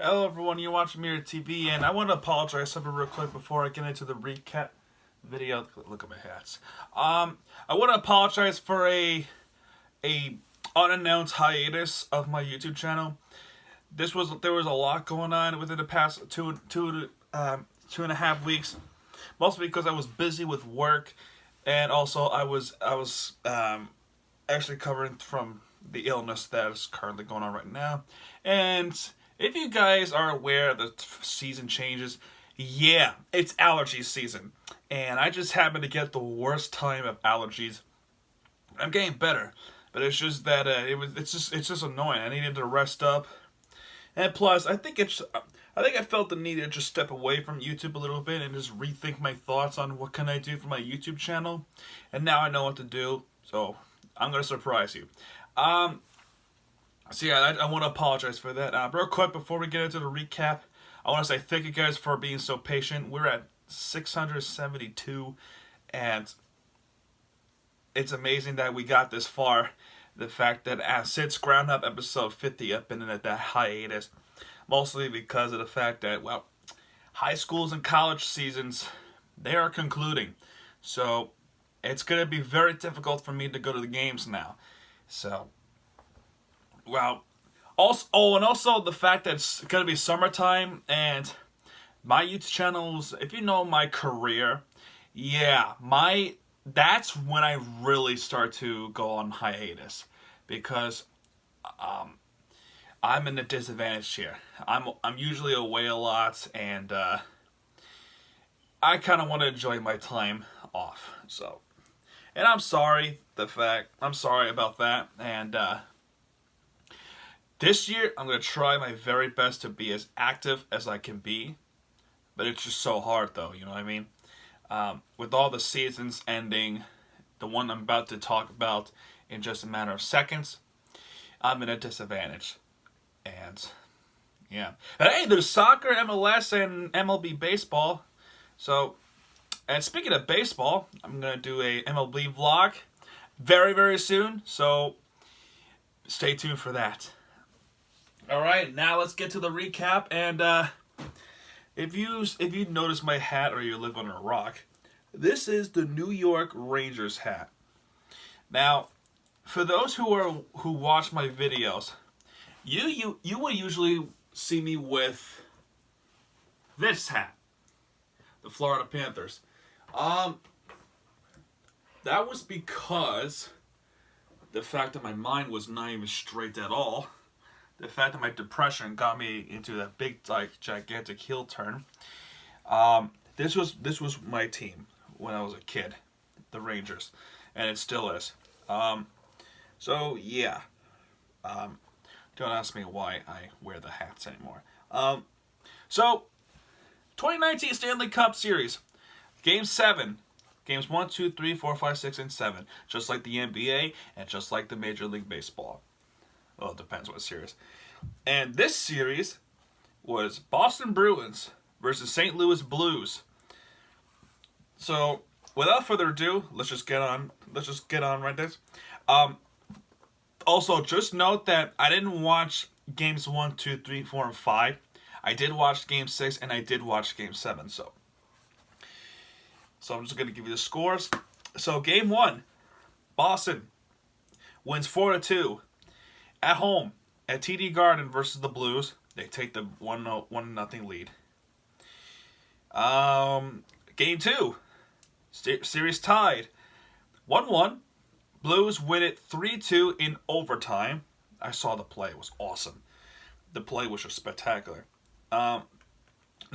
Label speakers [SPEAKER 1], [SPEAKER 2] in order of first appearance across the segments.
[SPEAKER 1] Hello everyone, you're watching Mirror TV, and I want to apologize something real quick before I get into the recap video. Look at my hats. I want to apologize for a unannounced hiatus of my YouTube channel. There was a lot going on within the past two and a half weeks, mostly because I was busy with work, and also I was actually covering from the illness that is currently going on right now. And if you guys are aware of the season changes, yeah, it's allergy season. And I just happen to get the worst time of allergies. I'm getting better, but it's just that it's just annoying. I needed to rest up. And plus, I think I felt the need to just step away from YouTube a little bit and just rethink my thoughts on what can I do for my YouTube channel. And now I know what to do, so I'm gonna surprise you. So yeah, I want to apologize for that. Real quick, before we get into the recap, I want to say thank you guys for being so patient. We're at 672, and it's amazing that we got this far. The fact that since Ground Up episode 50, I've been in that hiatus, mostly because of the fact that, well, high schools and college seasons, they are concluding. So it's going to be very difficult for me to go to the games now. So, well, also the fact that it's going to be summertime, and my YouTube channels, if you know my career, yeah, that's when I really start to go on hiatus, because I'm in a disadvantage here. I'm usually away a lot, and I kind of want to enjoy my time off. So, and I'm sorry about that, and this year, I'm going to try my very best to be as active as I can be. But it's just so hard, though, you know what I mean? With all the seasons ending, the one I'm about to talk about in just a matter of seconds, I'm in a disadvantage. And, yeah. But hey, there's soccer, MLS, and MLB baseball. So, and speaking of baseball, I'm going to do a MLB vlog very, very soon. So, stay tuned for that. Alright, now let's get to the recap, and if you notice my hat or you live under a rock, this is the New York Rangers hat. Now, for those who watch my videos, you will usually see me with this hat, the Florida Panthers. That was because the fact that my mind was not even straight at all. The fact that my depression got me into that big, gigantic heel turn. This was my team when I was a kid, the Rangers, and it still is. So yeah. Don't ask me why I wear the hats anymore. So 2019 Stanley Cup Series, Game 7. Games 1, 2, 3, 4, 5, 6, and 7. Just like the NBA and just like the Major League Baseball. Well, it depends what series. And this series was Boston Bruins versus St. Louis Blues. So, without further ado, let's just get on right this. Also, just note that I didn't watch games 1, 2, 3, 4, and 5. I did watch game 6 and I did watch game 7. So I'm just going to give you the scores. So, game 1, Boston wins 4-2. At home, at TD Garden versus the Blues, they take the 1-0 lead. Game 2, series tied, 1-1. Blues win it 3-2 in overtime. I saw the play; it was awesome. The play was just spectacular. Now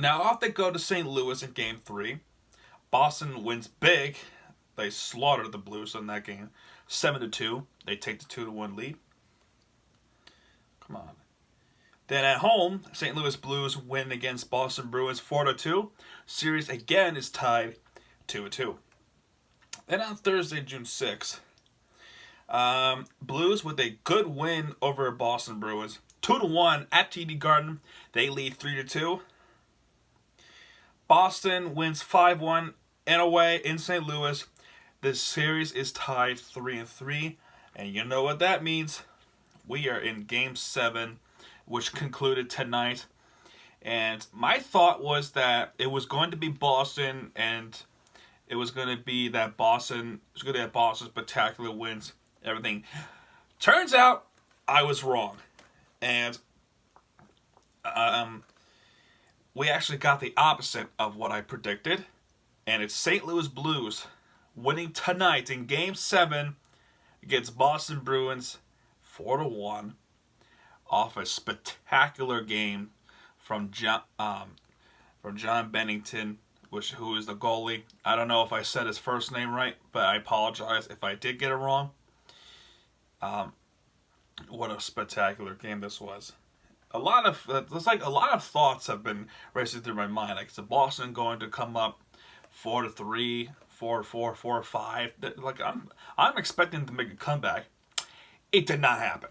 [SPEAKER 1] off they go to St. Louis in Game 3. Boston wins big. They slaughtered the Blues in that game, 7-2. They take the 2-1 lead. Come on. Then at home, St. Louis Blues win against Boston Bruins 4-2. Series again is tied 2-2. Then on Thursday, June 6th, Blues with a good win over Boston Bruins 2-1 at TD Garden. They lead 3-2. Boston wins 5-1 and away in St. Louis. The series is tied 3-3, and you know what that means. We are in Game 7, which concluded tonight. And my thought was that it was going to be Boston, and it was going to be that Boston's spectacular wins, everything. Turns out I was wrong. And we actually got the opposite of what I predicted. And it's St. Louis Blues winning tonight in Game 7 against Boston Bruins 4-1 off a spectacular game from John Bennington, who is the goalie. I don't know if I said his first name right, but I apologize if I did get it wrong. What a spectacular game this was. A lot of thoughts have been racing through my mind. Like, is Boston going to come up 4-3, 4-4, 4-5? Like, I'm expecting them to make a comeback. It did not happen.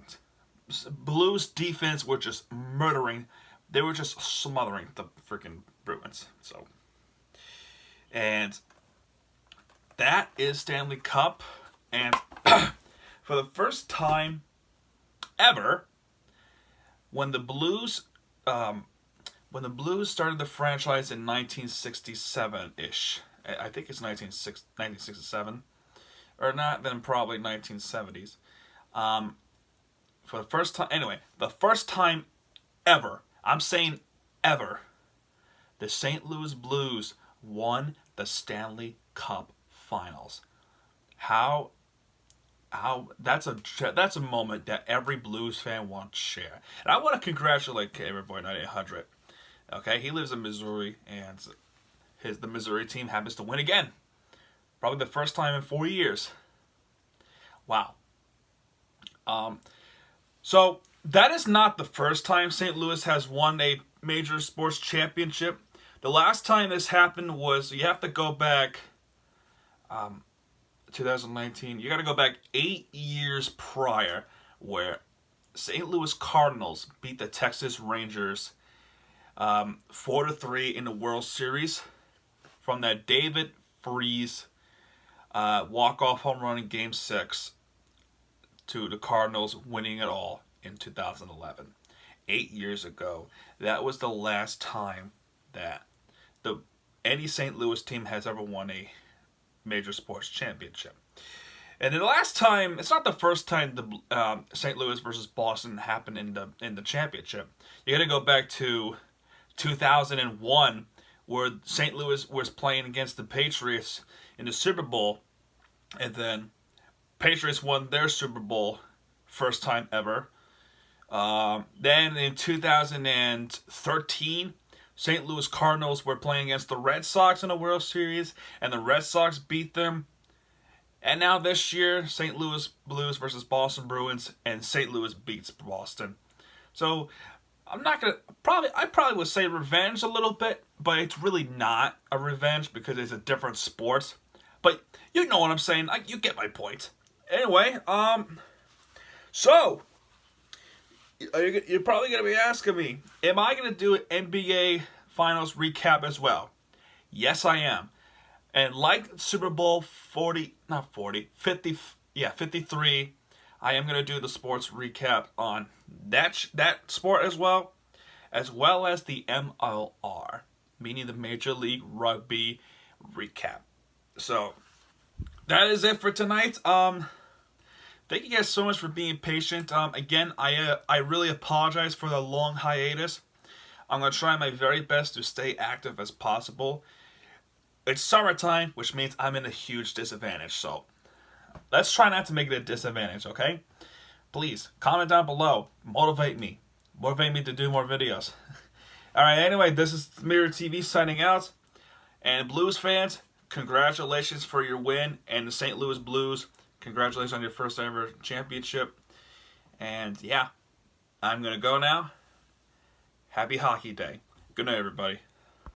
[SPEAKER 1] Blues defense were just murdering. They were just smothering the freaking Bruins. So, and that is Stanley Cup. And for the first time ever, when the Blues started the franchise in 1967-ish, I think it's 1967, or not, then probably 1970s. For the first time, anyway, the first time ever, I'm saying ever, the St. Louis Blues won the Stanley Cup Finals. How that's a moment that every Blues fan wants to share. And I want to congratulate Everboy 9800. Okay, he lives in Missouri, and the Missouri team happens to win again. Probably the first time in 4 years. Wow. So that is not the first time St. Louis has won a major sports championship. The last time this happened was, you have to go back, 2019. You got to go back 8 years prior, where St. Louis Cardinals beat the Texas Rangers 4-3 in the World Series from that David Freese walk-off home run in Game 6 to the Cardinals winning it all in 2011. 8 years ago. That was the last time that any St. Louis team has ever won a major sports championship. And the last time, it's not the first time the St. Louis versus Boston happened in the championship. You got to go back to 2001, where St. Louis was playing against the Patriots in the Super Bowl, and then Patriots won their Super Bowl, first time ever. Then in 2013, St. Louis Cardinals were playing against the Red Sox in the World Series, and the Red Sox beat them. And now this year, St. Louis Blues versus Boston Bruins, and St. Louis beats Boston. So I probably would say revenge a little bit, but it's really not a revenge because it's a different sport. But you know what I'm saying. You get my point. Anyway, so you're probably going to be asking me, am I going to do an NBA Finals recap as well? Yes, I am. And like Super Bowl 53, I am going to do the sports recap on that sport as well as the MLR, meaning the Major League Rugby recap. So that is it for tonight. Thank you guys so much for being patient. Again, I really apologize for the long hiatus. I'm going to try my very best to stay active as possible. It's summertime, which means I'm in a huge disadvantage. So let's try not to make it a disadvantage, okay? Please, comment down below. Motivate me. Motivate me to do more videos. Alright, anyway, this is Mirror TV signing out. And Blues fans, congratulations for your win. And the St. Louis Blues, congratulations on your first ever championship. And yeah, I'm going to go now. Happy Hockey Day. Good night, everybody.